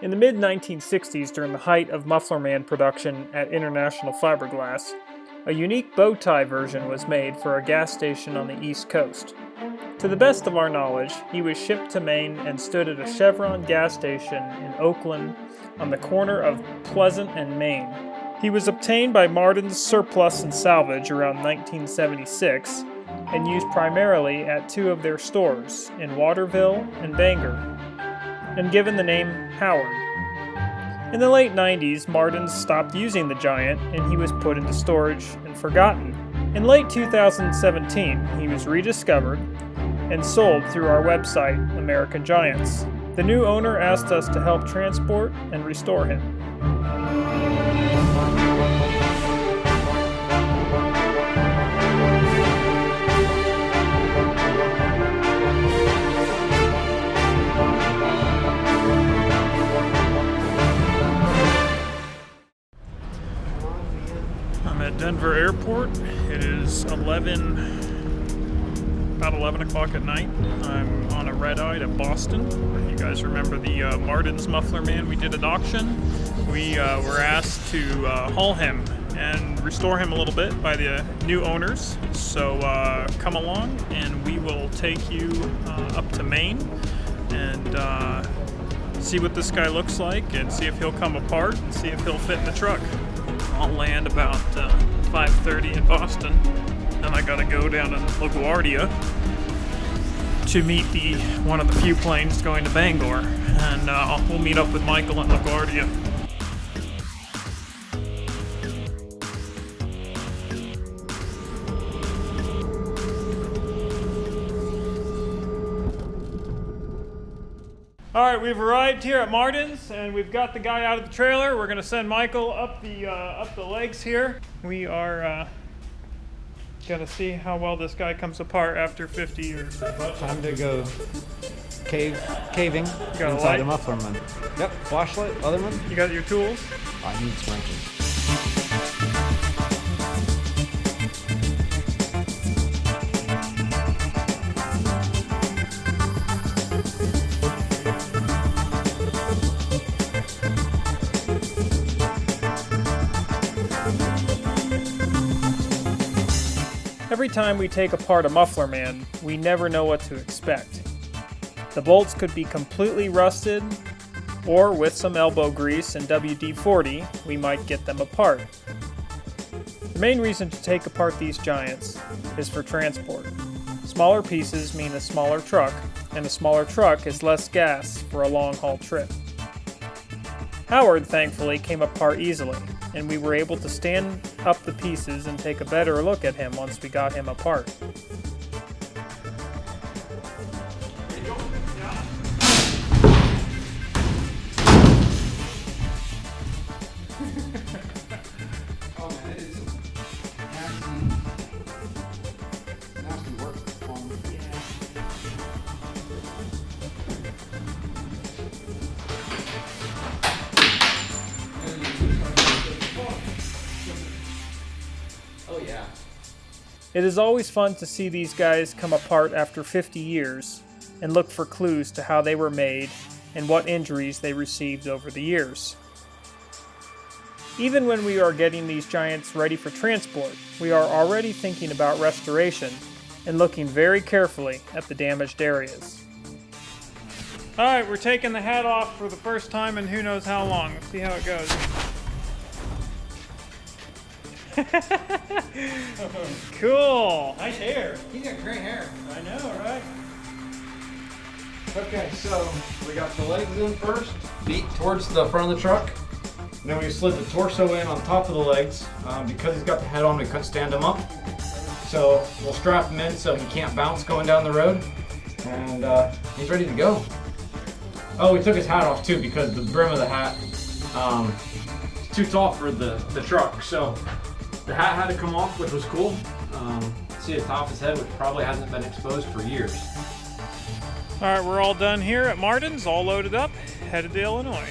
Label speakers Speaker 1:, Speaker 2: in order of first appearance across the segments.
Speaker 1: In the mid-1960s, during the height of Muffler Man production at International Fiberglass, a unique bow tie version was made for a gas station on the East Coast. To the best of our knowledge, he was shipped to Maine and stood at a Chevron gas station in Oakland on the corner of Pleasant and Maine. He was obtained by Martin's Surplus and Salvage around 1976 and used primarily at two of their stores in Waterville and Bangor, and given the name Howard. In the late 90s, Martin's stopped using the Giant and he was put into storage and forgotten. In late 2017, he was rediscovered and sold through our website, American Giants. The new owner asked us to help transport and restore him. At Denver Airport. It is about 11 o'clock at night. I'm on a red-eye to Boston. You guys remember the Martin's Muffler Man we did at auction? We were asked to haul him and restore him a little bit by the new owners. So come along and we will take you up to Maine and see what this guy looks like and see if he'll come apart and see if he'll fit in the truck. I'll land about 5:30 in Boston, and I gotta go down to LaGuardia to meet one of the few planes going to Bangor, and we'll meet up with Michael at LaGuardia. All right, we've arrived here at Martin's, and we've got the guy out of the trailer. We're gonna send Michael up the legs here. We are gonna see how well this guy comes apart after 50 years.
Speaker 2: Time to go caving inside the Muffler Man. Yep, flashlight, Otherman.
Speaker 1: You got your tools?
Speaker 2: I need some wrenches.
Speaker 1: Every time we take apart a Muffler Man, we never know what to expect. The bolts could be completely rusted, or with some elbow grease and WD-40, we might get them apart. The main reason to take apart these giants is for transport. Smaller pieces mean a smaller truck, and a smaller truck is less gas for a long-haul trip. Howard, thankfully, came apart easily, and we were able to stand up the pieces and take a better look at him once we got him apart.
Speaker 2: Oh man, it is nasty work on Oh yeah.
Speaker 1: It is always fun to see these guys come apart after 50 years and look for clues to how they were made and what injuries they received over the years. Even when we are getting these giants ready for transport, we are already thinking about restoration and looking very carefully at the damaged areas. Alright, we're taking the hat off for the first time in who knows how long. Let's see how it goes. Cool. Nice hair.
Speaker 2: He's got great hair.
Speaker 1: I know, right?
Speaker 2: Okay, so we got the legs in first, feet towards the front of the truck. And then we slid the torso in on top of the legs. Because he's got the head on, we couldn't stand him up. So we'll strap him in so he can't bounce going down the road. And he's ready to go. Oh, we took his hat off too because the brim of the hat is too tall for the truck. So the hat had to come off, which was cool. See the top of his head, which probably hasn't been exposed for years.
Speaker 1: All right, we're all done here at Martin's, all loaded up, headed to Illinois.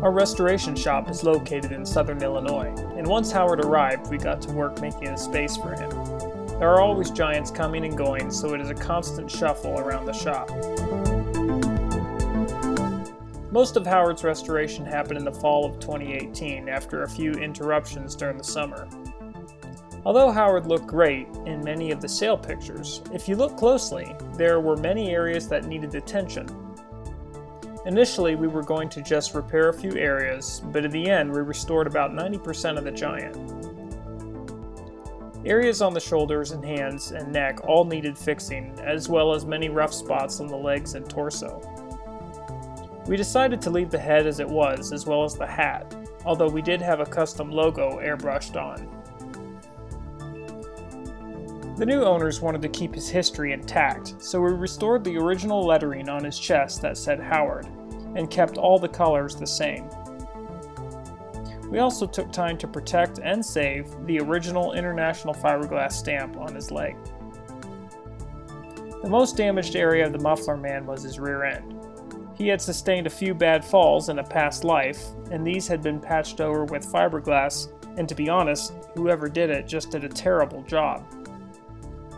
Speaker 1: Our restoration shop is located in southern Illinois, and once Howard arrived, we got to work making a space for him. There are always giants coming and going, so it is a constant shuffle around the shop. Most of Howard's restoration happened in the fall of 2018 after a few interruptions during the summer. Although Howard looked great in many of the sale pictures, if you look closely, there were many areas that needed attention. Initially, we were going to just repair a few areas, but in the end, we restored about 90% of the giant. Areas on the shoulders and hands and neck all needed fixing, as well as many rough spots on the legs and torso. We decided to leave the head as it was, as well as the hat, although we did have a custom logo airbrushed on. The new owners wanted to keep his history intact, so we restored the original lettering on his chest that said Howard, and kept all the colors the same. We also took time to protect and save the original International Fiberglass stamp on his leg. The most damaged area of the Muffler Man was his rear end. He had sustained a few bad falls in a past life, and these had been patched over with fiberglass, and to be honest, whoever did it just did a terrible job.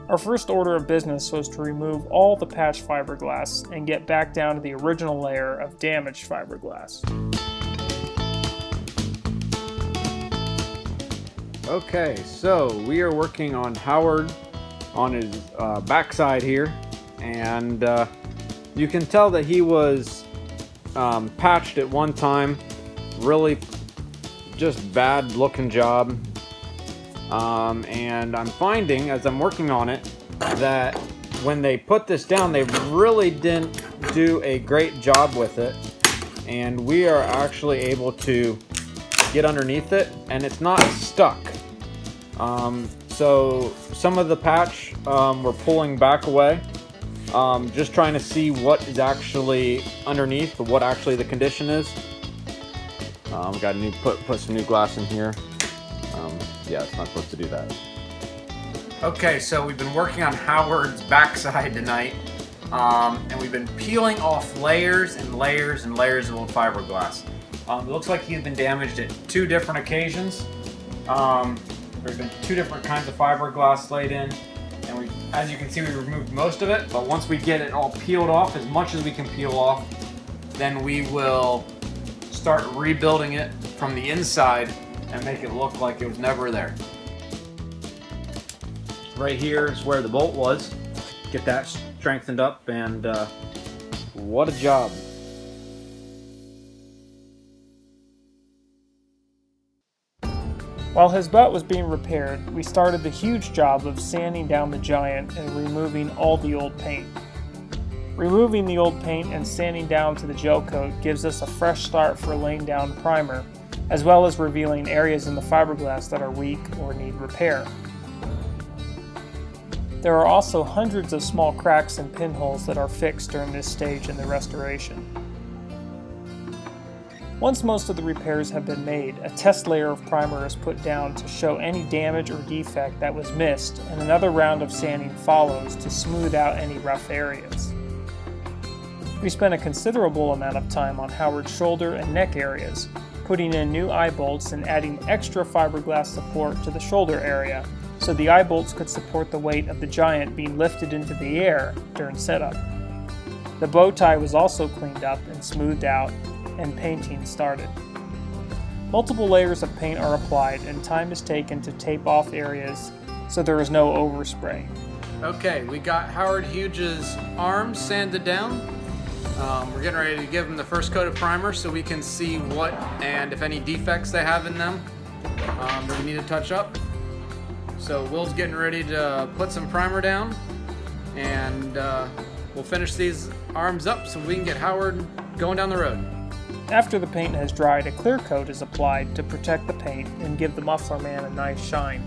Speaker 1: Our first order of business was to remove all the patched fiberglass and get back down to the original layer of damaged fiberglass.
Speaker 2: Okay, so we are working on Howard on his backside here, and you can tell that he was patched at one time. Really just bad looking job. And I'm finding, as I'm working on it, that when they put this down, they really didn't do a great job with it. And we are actually able to get underneath it, and it's not stuck. So some of the patch we're pulling back away. Just trying to see what is actually underneath, what actually the condition is. We got to put some new glass in here. Yeah, it's not supposed to do that. Okay, so we've been working on Howard's backside tonight, and we've been peeling off layers and layers and layers of old fiberglass. It looks like he's been damaged at 2 different occasions. There's been 2 different kinds of fiberglass laid in. And as you can see, we removed most of it, but once we get it all peeled off, as much as we can peel off, then we will start rebuilding it from the inside and make it look like it was never there. Right here is where the bolt was. Get that strengthened up, and what a job.
Speaker 1: While his butt was being repaired, we started the huge job of sanding down the giant and removing all the old paint. Removing the old paint and sanding down to the gel coat gives us a fresh start for laying down primer, as well as revealing areas in the fiberglass that are weak or need repair. There are also hundreds of small cracks and pinholes that are fixed during this stage in the restoration. Once most of the repairs have been made, a test layer of primer is put down to show any damage or defect that was missed, and another round of sanding follows to smooth out any rough areas. We spent a considerable amount of time on Howard's shoulder and neck areas, putting in new eye bolts and adding extra fiberglass support to the shoulder area, so the eye bolts could support the weight of the giant being lifted into the air during setup. The bow tie was also cleaned up and smoothed out, and painting started. Multiple layers of paint are applied, and time is taken to tape off areas so there is no overspray.
Speaker 3: Okay, we got Howard Huge's arms sanded down. We're getting ready to give him the first coat of primer so we can see what and if any defects they have in them that we need to touch up. So Will's getting ready to put some primer down, and we'll finish these arms up so we can get Howard going down the road.
Speaker 1: After the paint has dried, a clear coat is applied to protect the paint and give the Muffler Man a nice shine.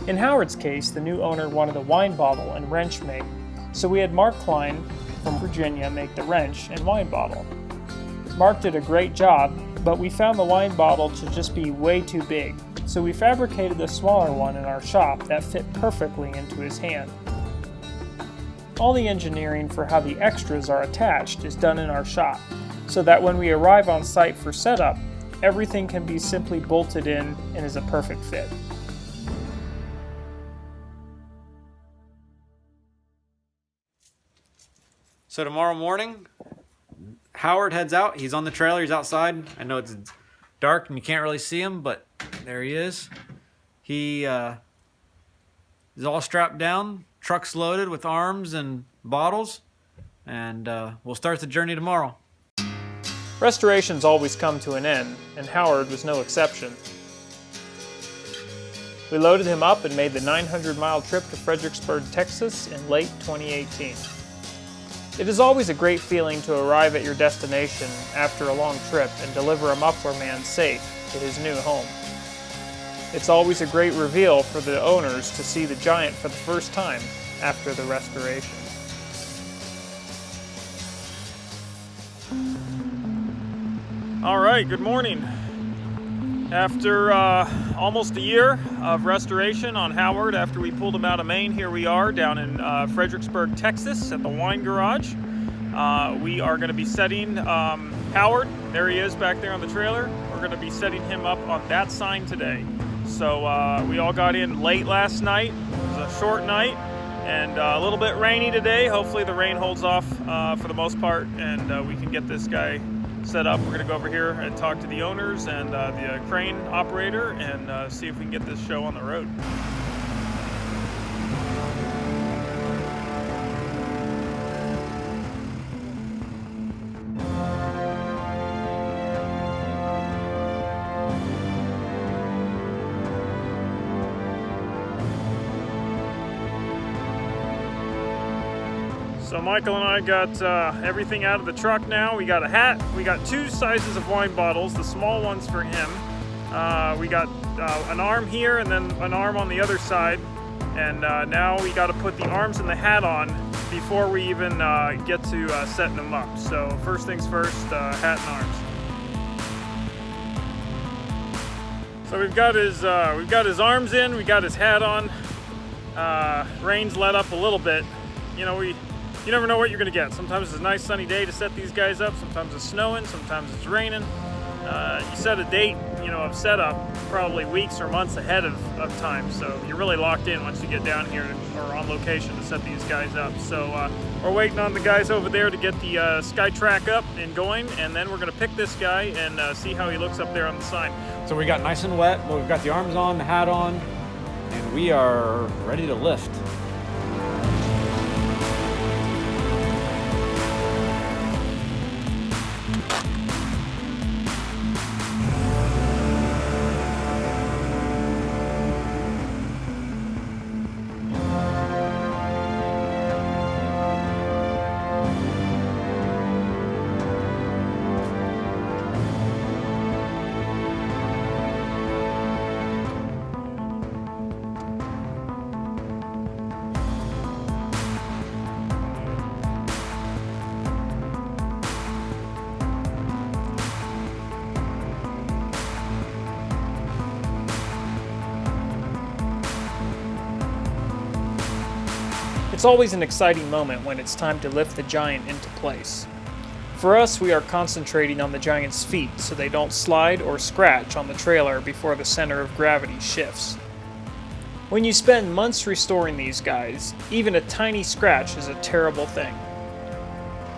Speaker 1: In Howard's case, the new owner wanted a wine bottle and wrench made, so we had Mark Klein from Virginia make the wrench and wine bottle. Mark did a great job, but we found the wine bottle to just be way too big, so we fabricated a smaller one in our shop that fit perfectly into his hand. All the engineering for how the extras are attached is done in our shop. so that when we arrive on site for setup, everything can be simply bolted in and is a perfect fit.
Speaker 2: So tomorrow morning, Howard heads out. He's on the trailer. He's outside. I know it's dark and you can't really see him, but there he is. He is all strapped down, truck's loaded with arms and bottles, and we'll start the journey tomorrow.
Speaker 1: Restorations always come to an end, and Howard was no exception. We loaded him up and made the 900-mile trip to Fredericksburg, Texas in late 2018. It is always a great feeling to arrive at your destination after a long trip and deliver a Muffler Man safe to his new home. It's always a great reveal for the owners to see the Giant for the first time after the restoration. All right, good morning. After almost a year of restoration on Howard, after we pulled him out of Maine, here we are down in Fredericksburg, Texas at the wine garage. We are going to be setting Howard, there he is back there on the trailer. We're going to be setting him up on that sign today. So we all got in late last night. It was a short night and a little bit rainy today. Hopefully the rain holds off for the most part and we can get this guy set up. We're going to go over here and talk to the owners and the crane operator and see if we can get this show on the road. So Michael and I got everything out of the truck now. We got a hat. We got 2 sizes of wine bottles, the small ones for him. We got an arm here and then an arm on the other side. And now we got to put the arms and the hat on before we even get to setting them up. So first things first, hat and arms. So we've got his arms in. We got his hat on. Rain's let up a little bit. You know, you never know what you're going to get. Sometimes it's a nice sunny day to set these guys up. Sometimes it's snowing. Sometimes it's raining. You set a date, of setup probably weeks or months ahead of time. So you're really locked in once you get down here or on location to set these guys up. So we're waiting on the guys over there to get the SkyTrack up and going. And then we're going to pick this guy and see how he looks up there on the sign.
Speaker 2: So we got nice and wet, but we've got the arms on, the hat on, and we are ready to lift.
Speaker 1: It's always an exciting moment when it's time to lift the Giant into place. For us, we are concentrating on the Giant's feet so they don't slide or scratch on the trailer before the center of gravity shifts. When you spend months restoring these guys, even a tiny scratch is a terrible thing.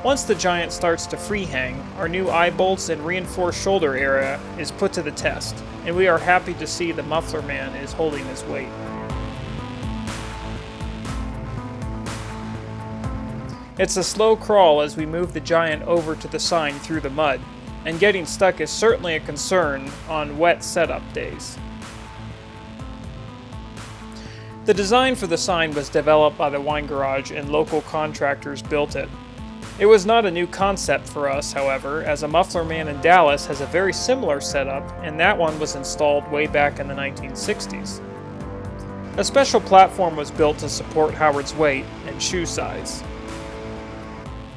Speaker 1: Once the Giant starts to free hang, our new eye bolts and reinforced shoulder area is put to the test, and we are happy to see the Muffler Man is holding his weight. It's a slow crawl as we move the Giant over to the sign through the mud, and getting stuck is certainly a concern on wet setup days. The design for the sign was developed by the wine garage and local contractors built it. It was not a new concept for us, however, as a Muffler Man in Dallas has a very similar setup, and that one was installed way back in the 1960s. A special platform was built to support Howard's weight and shoe size.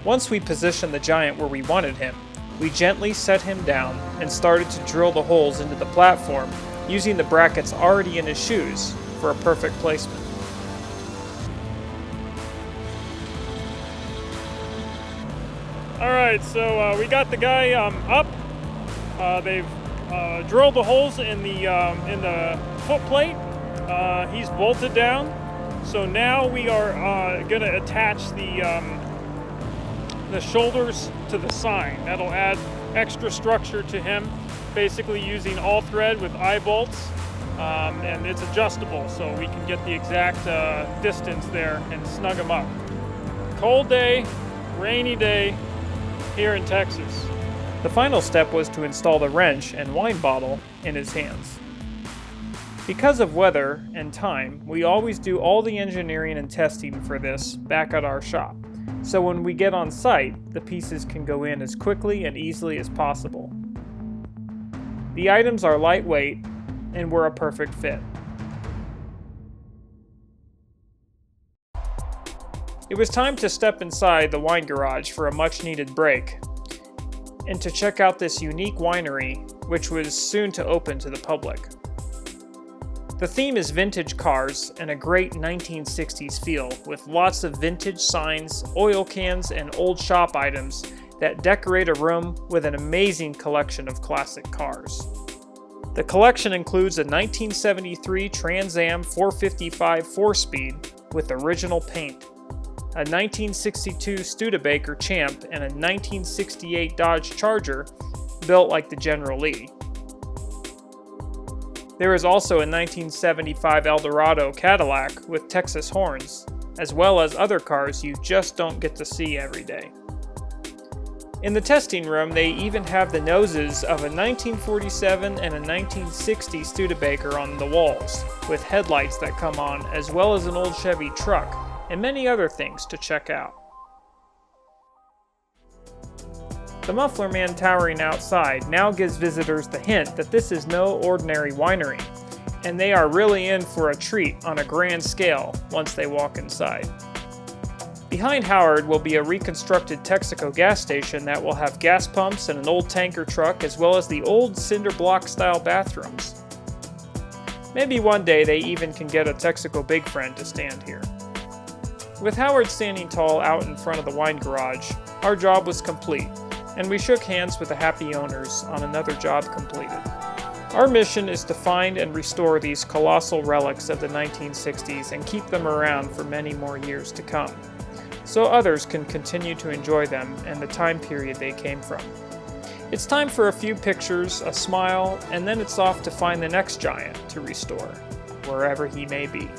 Speaker 1: Once we positioned the Giant where we wanted him, we gently set him down and started to drill the holes into the platform using the brackets already in his shoes for a perfect placement. Alright, so we got the guy up. They've drilled the holes in the foot plate. He's bolted down. So now we are going to attach the shoulders to the sign. That'll add extra structure to him, basically using all thread with eye bolts. And it's adjustable, so we can get the exact distance there and snug him up. Cold day, rainy day here in Texas. The final step was to install the wrench and wine bottle in his hands. Because of weather and time, we always do all the engineering and testing for this back at our shop. So when we get on site, the pieces can go in as quickly and easily as possible. The items are lightweight and were a perfect fit. It was time to step inside the wine garage for a much needed break and to check out this unique winery, which was soon to open to the public. The theme is vintage cars and a great 1960s feel, with lots of vintage signs, oil cans, and old shop items that decorate a room with an amazing collection of classic cars. The collection includes a 1973 Trans Am 455 4-speed with original paint, a 1962 Studebaker Champ, and a 1968 Dodge Charger built like the General Lee. There is also a 1975 Eldorado Cadillac with Texas horns, as well as other cars you just don't get to see every day. In the testing room, they even have the noses of a 1947 and a 1960 Studebaker on the walls, with headlights that come on, as well as an old Chevy truck, and many other things to check out. The Muffler Man towering outside now gives visitors the hint that this is no ordinary winery, and they are really in for a treat on a grand scale once they walk inside. Behind Howard will be a reconstructed Texaco gas station that will have gas pumps and an old tanker truck, as well as the old cinder block style bathrooms. Maybe one day they even can get a Texaco Big Friend to stand here. With Howard standing tall out in front of the wine garage, our job was complete, and we shook hands with the happy owners on another job completed. Our mission is to find and restore these colossal relics of the 1960s and keep them around for many more years to come, so others can continue to enjoy them and the time period they came from. It's time for a few pictures, a smile, and then it's off to find the next giant to restore, wherever he may be.